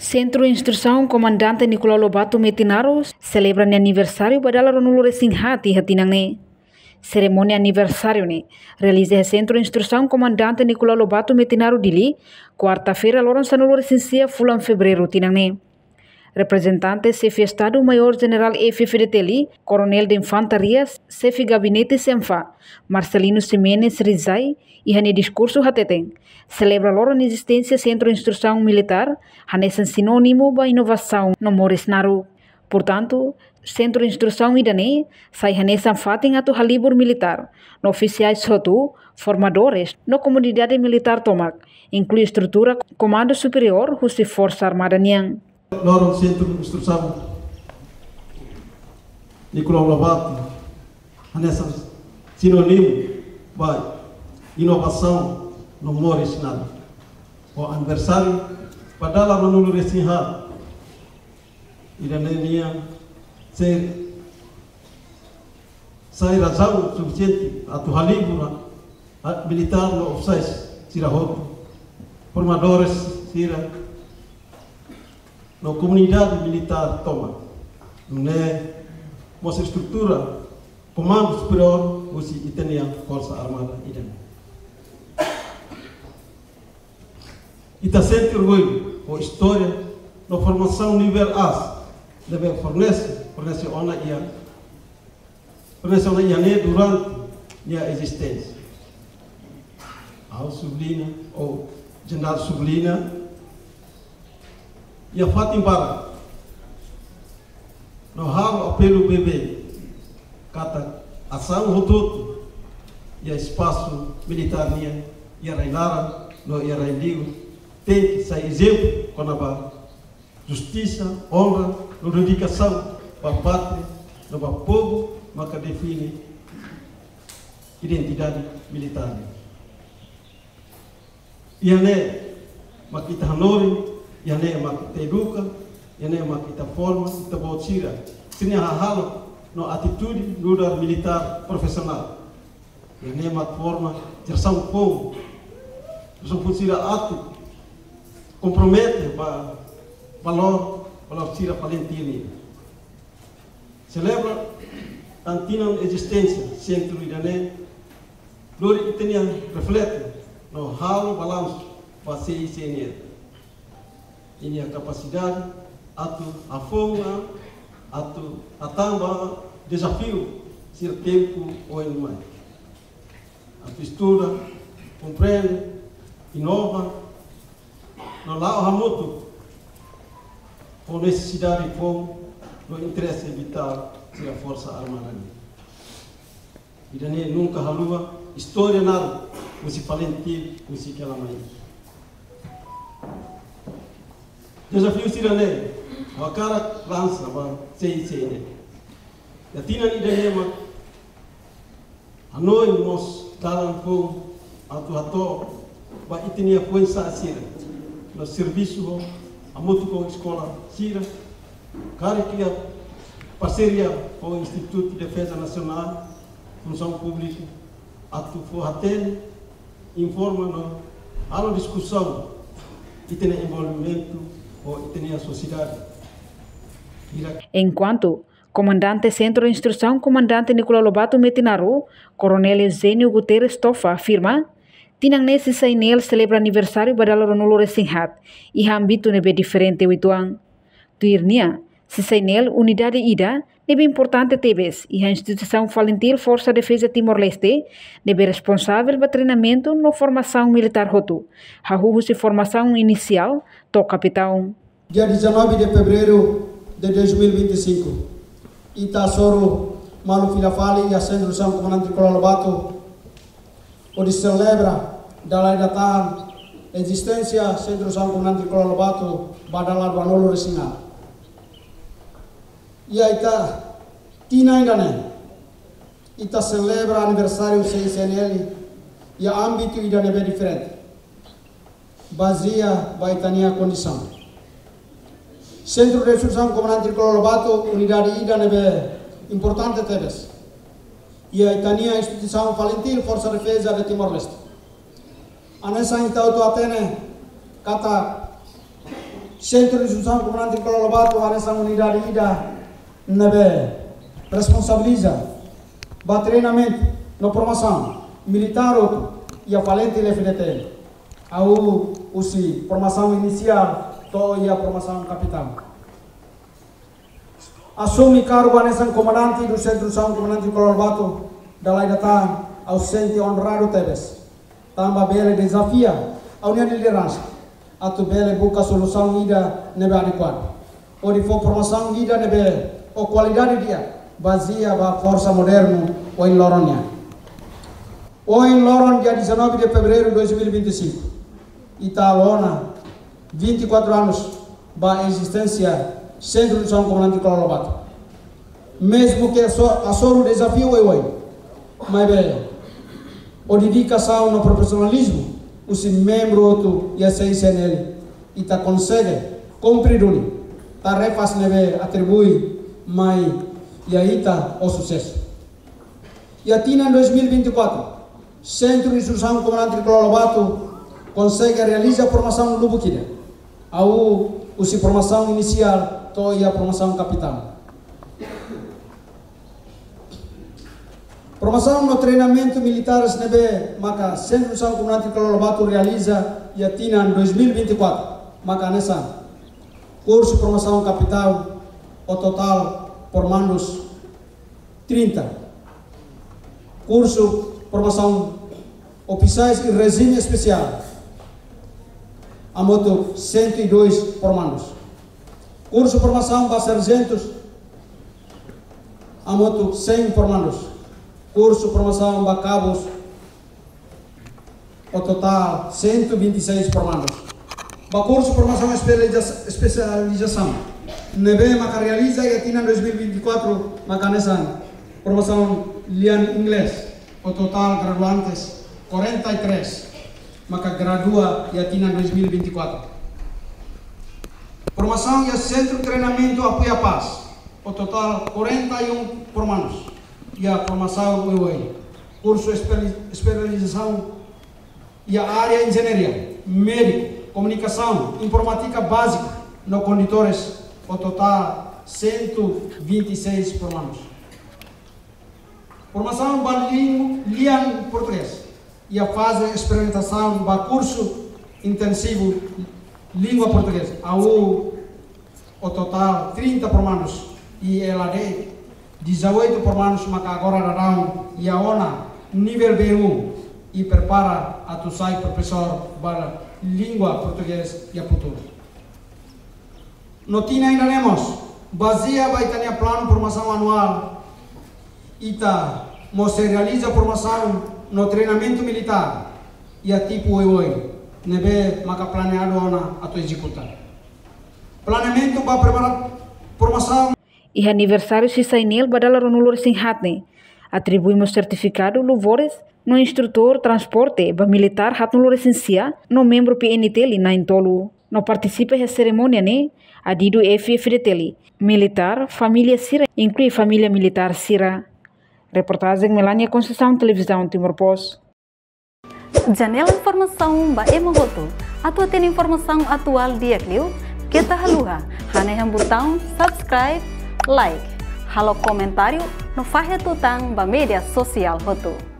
Centro Instrução Comandante Nicolau Lobato Metinaro celebra aniversário badala ronulu resinghati hatinangne. Cerimônia aniversário ne realiza Centro Instrução Comandante Nicolau Lobato Metinaro dili quarta-feira loron sanulu resinsia fulan fevereiro tinangne. Representante chefe Estado Maior General EFF Teli, Coronel de Infantaria, chefe Gabinete Senfa, Marcelino Ximenes Rizai, e hane discurso hateten. Celebra loro a existência Centro de Instrução Militar, hane sinônimo ba inovação no Moresnaru. Portanto, Centro de Instrução idane, sai hane sanfating atu halibur militar, no oficiais sotu, formadores, no comunidade militar tomak, inclui estrutura Comando Superior, husi Força Armada Niang. Loro Centro de Instrução Nicolau Lobato, nessa sinônimo vai inovação no Moresnaru. O aniversário padala manulu resinha iranenia ser sai razão suficiente atu halibura militar no oficiais sirahoto formadores sira no comunidade militar toma não é nossa estrutura Comando Superior usi itenia Força Armada idem ita sente orgulho com história na formação nível A deve fornece ona ia durante a existência ao sublinha ou general sublinha e a fatim para no ralo apelo bebê kata ação rotuto e espaço militar nia e a no ia tem que sair exemplo quando a justiça, honra, no dedicação para a pátria, para o povo, mas que define identidade militar. E a mas kita hanori, e a mas kita educa, e a mas kita forma, kita bawa tira. Sini hal no atitude luar militar profissional. E a mas forma geração povo, geração tira atu compromete para valor tira palentini. Celebra antina existência centro idane lori itenia reflete no halo balanço para CICNR. Ini a capacidade atu a fome atu a tamba desafio ser tempo ou em mais. A estuda, compreende, inova no lao hamutu com necessidade e com no interesse vital da Força Armada. E daí nunca halua história nada, você falente, você que ela mãe. Desafio sirane, a cara lança para sei. E a tina ni daí ma anoi nos dalam com atu ba itenia coisa asira. No serviço a muito com a escola Sira, cara que a parceria com o Instituto de Defesa Nacional, Função Pública, atu forraten, informa a discussão e tem envolvimento ou tem a sociedade. Enquanto Comandante Centro de Instrução Comandante Nicolau Lobato Metinaro, Coronel Eugênio Guterres Tofa afirma tinang nesse sainel celebra aniversário badala ronulu resinhat e âmbito nebe diferente wituang. Tuirnia, se sainel unidade ida nebe importante tebes e a instituição falentil Força Defesa Timor-Leste nebe responsável para treinamento no formação militar rotu. Hahu se formação inicial to capitão. Dia 19 de fevereiro de 2025, Itasoro Malu Filafali e a Centro Instrução Comandante Nicolau Lobato onde celebra dalam datahan existência Centro Instrução Comandante Nicolau Lobato badala Banolo Resinha. E aí tina ainda ita celebra aniversário CICNL e a âmbito ainda é diferente. Basia baitania condição. Centro de Instrução Comandante Nicolau Lobato unidade ainda é importante teves. E a Itania instituição falentil Força Defesa de Timor-Leste. Anessa então tu atene kata Centro de Instrução Comandante Nicolau Lobato, a Nação Unidade Ida, nebe responsabiliza o treinamento na formação militar e a valente FDT. Ao usi formação inicial e a formação capital. Assume cargo a Nação Comandante do Centro de Instrução Comandante Nicolau Lobato, da Laidata, ausente honrado Teves. Também bela desafia a União de Liderança. Atu bela busca solução ida nebe adequada. Ou de formação ida nebe ou qualidade dia baseia a força moderna ou em Loronia. Ou em Loron dia 19 de fevereiro de 2025. Italona 24 anos da existência Centro de São Comandante Nicolau Lobato. Mesmo que a soro desafio mas bem, a dedicação no profissionalismo, os membros e a CNL e ta consegue cumprir tarefas neve atribui mais e aí tá o sucesso. E a Tina em 2024, Centro de Instrução Comandante Nicolau Lobato consegue realizar a formação Lubuquida, a formação inicial e a formação capital. Formação no treinamento militares nebe maka Centro de Instrução Comandante Nicolau Lobato realiza e a Tina em 2024, maka nessa curso formação capital, o total formandos 30. Curso formação oficiais e regime especial, a moto 102 formandos. Curso formação para sargentos, a moto 100 formandos. Curso formação para cabos, o total 126 formandos. Para curso formação especialização, nebe maka realiza e atina 2024 maka nessa formação lian inglês, o total graduantes 43 maka gradua e atina 2024. Formação e centro de treinamento apoio a paz, o total 41 formandos e a formação curso especialização e a área de engenharia, médico, comunicação, informática básica no condutores, o total 126 formandos. Formação para língua português e a fase de experimentação para curso intensivo língua portuguesa, o total 30 formandos e ela de 18 formandos, mas agora darão e a ONA nível B1 e prepara a tu sai professor para língua portuguesa e a futuro. No Tina ainda temos baseia vai ter plano de formação anual e se realiza formação no treinamento militar e a tipo nebe maka planeado a tu executar. Planeamento para preparar formação. E aniversário se sai nele badala ronulor singhatne. Atribuímos certificado louvores no instrutor transporte ba militar hatnulor essencia no membro PNT li na intolo. No participa da cerimônia ne adido FFDT militar família Sira inclui família militar Sira. Reportagem Melania Conceição, Televisão Timor-Post. Janela informação ba Emohoto. Atua tem informação atual dia Clio. Kita haluha. Haneham botão subscribe, like. Halo comentário no Fahia Tutang ba media sosial Hoto.